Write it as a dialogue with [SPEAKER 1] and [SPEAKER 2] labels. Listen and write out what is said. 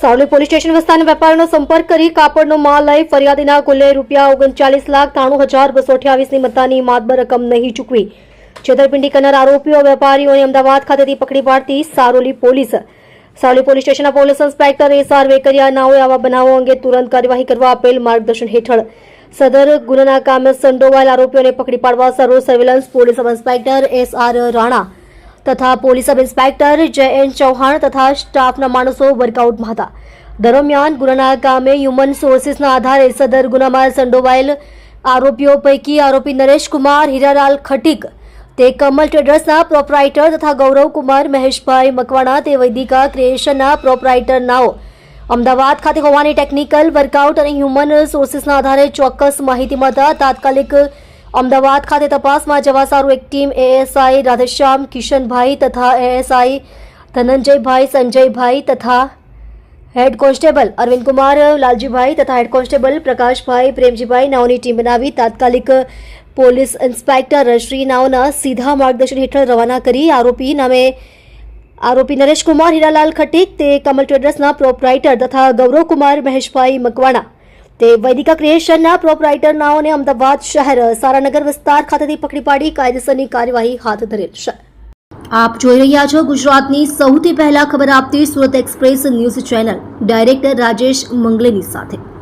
[SPEAKER 1] Savli police station વિસ્તારના વેપારીનો સંપર્ક કરી કાપડનો માલ લઈ ફરિયાદીના કુલે ₹39,93,228ની મત્તાની માતબર રકમ નહીં ચૂકવી છેતરપિંડી કરનાર આરોપીઓ વેપારીઓને અમદાવાદ ખાતેથી પકડી પાડતી સારોલી પોલીસ સ્ટેશનના પોલીસ ઇન્સ્પેક્ટર SR વેકરિયાનાઓએ આવા બનાવો અંગે તુરંત કાર્યવાહી કરવા આપેલ માર્ગદર્શન હેઠળ સદર ગુનાના કામે સંડોવાયેલ આરોપીઓને પકડી પાડવા સર્વ surveillance police sub inspector SR Rana તથા police sub inspector JN Chauhan તથા સ્ટાફના માણસો વર્કઆઉટમાં હતા. દરમિયાન ગુનાના કામે હ્યુમન સોર્સિસના આધારે સદર ગુનામાં સંડોવાયેલ આરોપીઓ પૈકી આરોપી નરેશ કુમાર હીરાલાલ ખટીક તે કમલ ટ્રેડર્સના પ્રોપરાઇટર તથા ગૌરવ કુમાર મહેશભાઈ મકવાણા તે વૈદિકા ક્રિએશનના પ્રોપરાઇટર નાઓ અમદાવાદ ખાતે હોવાની ટેકનિકલ વર્કઆઉટ અને હ્યુમન સોર્સિસના આધારે ચોક્કસ માહિતી મળતા તાત્કાલિક અમદાવાદ ખાતે તપાસમાં જવા સારું એક ટીમ ASI રાધેશ્યામ કિશનભાઈ તથા ASI ધનંજયભાઈ સંજયભાઈ તથા હેડ કોન્સ્ટેબલ અરવિંદકુમાર લાલજીભાઈ તથા head constable Prakashbhai Premjibhai નાઓની team બનાવી તાત્કાલિક પોલીસ ઇન્સ્પેક્ટર શ્રી નાઓના સીધા માર્ગદર્શન હેઠળ રવાના કરી આરોપી નરેશકુમાર હીરાલાલ ખટીક તે કમલ ટ્રેડર્સના પ્રોપરાઇટર તથા ગૌરવકુમાર મહેશભાઈ મકવાણા તે વૈદિકા ક્રિએશનના પ્રોપરાઇટર નાઓને અમદાવાદ શહેર સારાનગર વિસ્તાર ખાતેથી પકડી પાડી કાયદેસરની કાર્યવાહી હાથ ધરેલ છે. આપ જોઈ રહ્યા છો ગુજરાતની સૌથી પહેલા ખબર આપતી Surat express news channel director Rajesh મંગલેની સાથે.